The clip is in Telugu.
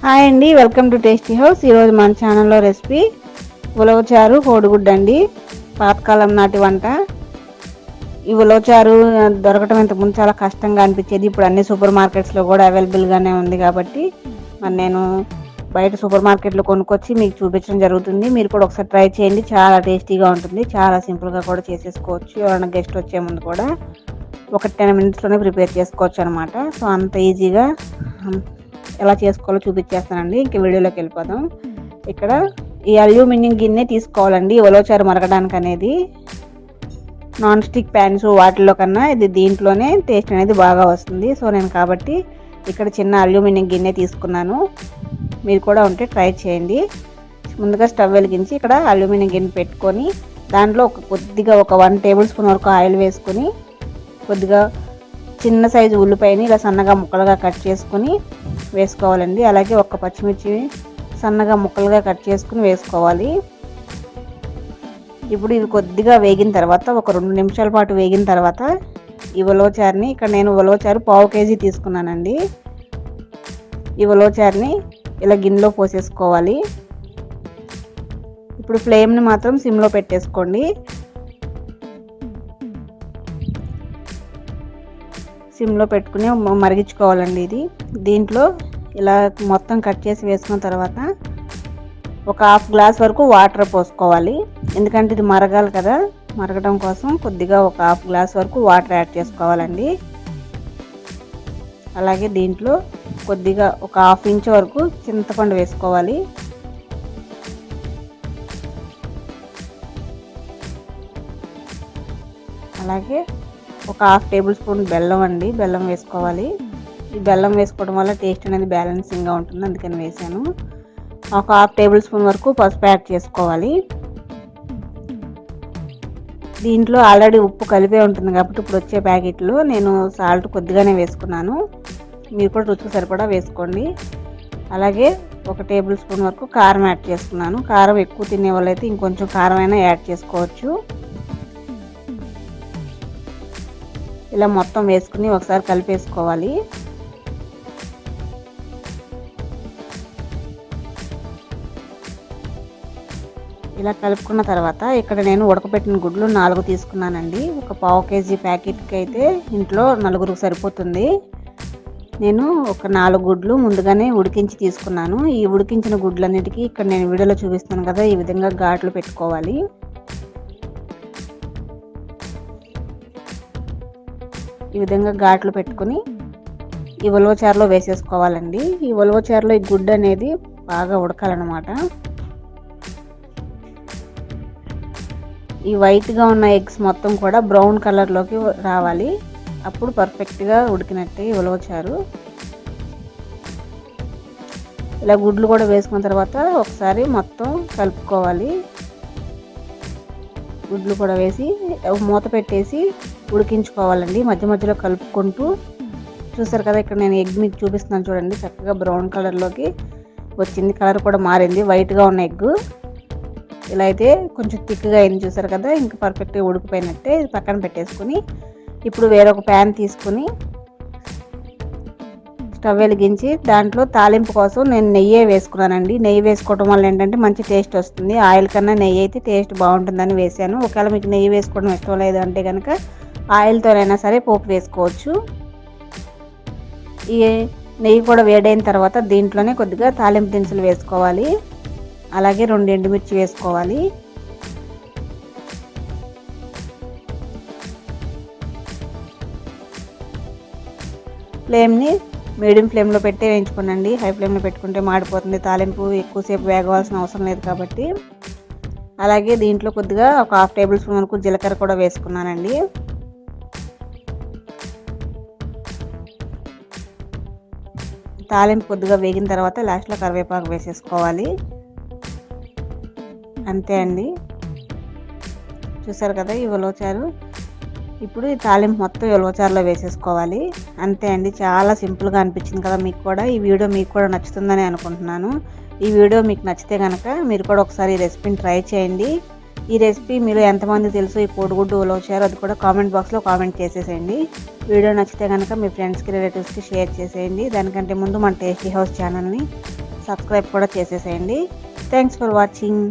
హాయ్ అండి, వెల్కమ్ టు టేస్టీ హౌస్. ఈరోజు మన ఛానల్లో రెసిపీ ఉలవచారు కోడిగుడ్డు అండి. పాతకాలం నాటి వంట. ఈ ఉలవచారు దొరకటం ఇంతకుముందు చాలా కష్టంగా అనిపించేది. ఇప్పుడు అన్ని సూపర్ మార్కెట్స్లో కూడా అవైలబుల్గానే ఉంది కాబట్టి మరి నేను బయట సూపర్ మార్కెట్లో కొనుక్కొచ్చి మీకు చూపించడం జరుగుతుంది. మీరు కూడా ఒకసారి ట్రై చేయండి, చాలా టేస్టీగా ఉంటుంది. చాలా సింపుల్గా కూడా చేసేసుకోవచ్చు. ఎవరైనా గెస్ట్ వచ్చే ముందు కూడా ఒక 10 minutesలోనే ప్రిపేర్ చేసుకోవచ్చు అనమాట. సో అంత ఈజీగా ఎలా చేసుకోవాలో చూపించేస్తానండి. ఇంక వీడియోలోకి వెళ్ళిపోదాం. ఇక్కడ ఈ అల్యూమినియం గిన్నె తీసుకోవాలండి ఉలవచారు మరగడానికి అనేది. నాన్ స్టిక్ ప్యాన్స్ వాటిలో కన్నా ఇది దీంట్లోనే టేస్ట్ అనేది బాగా వస్తుంది. సో నేను కాబట్టి ఇక్కడ చిన్న అల్యూమినియం గిన్నె తీసుకున్నాను. మీరు కూడా ఉంటే ట్రై చేయండి. ముందుగా స్టవ్ వెలిగించి ఇక్కడ అల్యూమినియం గిన్నె పెట్టుకొని దాంట్లో కొద్దిగా ఒక 1 టేబుల్ స్పూన్ వరకు ఆయిల్ వేసుకొని కొద్దిగా చిన్న సైజు ఉల్లిపాయని ఇలా సన్నగా ముక్కలుగా కట్ చేసుకుని వేసుకోవాలండి. అలాగే ఒక పచ్చిమిర్చి సన్నగా ముక్కలుగా కట్ చేసుకుని వేసుకోవాలి. ఇప్పుడు ఇవి కొద్దిగా వేగిన తర్వాత ఒక 2 నిమిషాల పాటు వేగిన తర్వాత ఈ ఉలవచారుని, ఇక్కడ నేను ఉలవచారు 1/2 kg తీసుకున్నానండి. ఈ ఉలవచారుని ఇలా గిన్నెలో పోసేసుకోవాలి. ఇప్పుడు ఫ్లేమ్ని మాత్రం సిమ్లో పెట్టేసుకోండి. సిమ్లో పెట్టుకుని మరిగించుకోవాలండి. ఇది దీంట్లో ఇలా మొత్తం కట్ చేసి వేసుకున్న తర్వాత ఒక 1/2 గ్లాస్ వరకు వాటర్ పోసుకోవాలి. ఎందుకంటే ఇది మరగాలి కదా, మరగడం కోసం కొద్దిగా ఒక 1/2 గ్లాస్ వరకు వాటర్ యాడ్ చేసుకోవాలండి. అలాగే దీంట్లో కొద్దిగా ఒక 1/2 ఇంచ్ వరకు చింతపండు వేసుకోవాలి. అలాగే ఒక 1/2 టేబుల్ స్పూన్ బెల్లం అండి, బెల్లం వేసుకోవాలి. ఈ బెల్లం వేసుకోవడం వల్ల టేస్ట్ అనేది బ్యాలెన్సింగ్గా ఉంటుంది, అందుకని వేసాను. ఒక 1/2 టేబుల్ స్పూన్ వరకు పసుపు యాడ్ చేసుకోవాలి. దీంట్లో ఆల్రెడీ ఉప్పు కలిపే ఉంటుంది కాబట్టి ఇప్పుడు వచ్చే ప్యాకెట్లో నేను సాల్ట్ కొద్దిగానే వేసుకున్నాను. మీరు కూడా రుచికి సరిపడా వేసుకోండి. అలాగే 1 టేబుల్ స్పూన్ వరకు కారం యాడ్ చేసుకున్నాను. కారం ఎక్కువ తినే వాళ్ళైతే ఇంకొంచెం కారమైనా యాడ్ చేసుకోవచ్చు. ఇలా మొత్తం వేసుకుని ఒకసారి కలిపేసుకోవాలి. ఇలా కలుపుకున్న తర్వాత ఇక్కడ నేను ఉడకబెట్టిన గుడ్లు 4 తీసుకున్నానండి. ఒక 1/2 kg ప్యాకెట్కి అయితే ఇంట్లో 4 సరిపోతుంది. నేను ఒక 4 గుడ్లు ముందుగానే ఉడికించి తీసుకున్నాను. ఈ ఉడికించిన గుడ్లన్నిటికీ ఇక్కడ నేను వీడియోలో చూపిస్తాను కదా, ఈ విధంగా ఘాట్లు పెట్టుకోవాలి. ఈ విధంగా ఘాట్లు పెట్టుకుని ఈ ఉలవచారులో వేసేసుకోవాలండి. ఈ ఉలవచారులో ఈ గుడ్డు అనేది బాగా ఉడకాలన్నమాట. ఈ వైట్గా ఉన్న ఎగ్స్ మొత్తం కూడా బ్రౌన్ కలర్లోకి రావాలి. అప్పుడు పర్ఫెక్ట్గా ఉడికినట్టే ఈ ఉలవచారు. ఇలా గుడ్లు కూడా వేసుకున్న తర్వాత ఒకసారి మొత్తం కలుపుకోవాలి. గుడ్లు కూడా వేసి మూత పెట్టేసి ఉడికించుకోవాలండి. మధ్య మధ్యలో కలుపుకుంటూ, చూసారు కదా ఇక్కడ నేను ఎగ్ మీకు చూపిస్తున్నాను చూడండి, చక్కగా బ్రౌన్ కలర్లోకి వచ్చింది. కలర్ కూడా మారింది. వైట్గా ఉన్న ఎగ్ ఇలా అయితే కొంచెం థిక్గా అయింది, చూసారు కదా. ఇంకా పర్ఫెక్ట్గా ఉడికిపోయినట్టే. ఇది పక్కన పెట్టేసుకుని ఇప్పుడు వేరొక ప్యాన్ తీసుకుని స్టవ్ వెలిగించి దాంట్లో తాలింపు కోసం నేను నెయ్యి వేసుకున్నానండి. నెయ్యి వేసుకోవడం వల్ల ఏంటంటే మంచి టేస్ట్ వస్తుంది. ఆయిల్ కన్నా నెయ్యి అయితే టేస్ట్ బాగుంటుందని వేసాను. ఒకవేళ మీకు నెయ్యి వేసుకోవడం ఇష్టం లేదు అంటే కనుక ఆయిల్తోనైనా సరే పోపు వేసుకోవచ్చు. ఈ నెయ్యి కూడా వేడైన తర్వాత దీంట్లోనే కొద్దిగా తాలింపు దినుసులు వేసుకోవాలి. అలాగే 2 ఎండుమిర్చి వేసుకోవాలి. ఫ్లేమ్ని మీడియం ఫ్లేమ్లో పెట్టి వేయించుకోనండి. హై ఫ్లేమ్లో పెట్టుకుంటే మాడిపోతుంది. తాలింపు ఎక్కువసేపు వేగవలసిన అవసరం లేదు కాబట్టి. అలాగే దీంట్లో కొద్దిగా ఒక 1/2 టేబుల్ స్పూన్ వరకు జీలకర్ర కూడా వేసుకున్నానండి. తాలింపు కొద్దిగా వేగిన తర్వాత లాస్ట్లో కరివేపాకు వేసేసుకోవాలి. అంతే అండి, చూసారు కదా ఈ ఉలవచారు. ఇప్పుడు ఈ తాలింపు మొత్తం ఉలవచారులో వేసేసుకోవాలి. అంతే అండి, చాలా సింపుల్గా అనిపించింది కదా మీకు కూడా. ఈ వీడియో మీకు కూడా నచ్చుతుందని అనుకుంటున్నాను. ఈ వీడియో మీకు నచ్చితే కనుక మీరు కూడా ఒకసారి ఈ రెసిపీని ట్రై చేయండి. ఈ రెసిపీ మీరు ఎంతమంది తెలుసు ఈ కోడిగుడ్డు ఉలవచారు అది కూడా కామెంట్ బాక్స్లో కామెంట్ చేసేసేయండి. వీడియో నచ్చితే కనుక మీ ఫ్రెండ్స్కి రిలేటివ్స్కి షేర్ చేసేయండి. దానికంటే ముందు మన టేస్టీ హౌస్ ఛానల్ని సబ్స్క్రైబ్ కూడా చేసేసేయండి. Thanks for watching.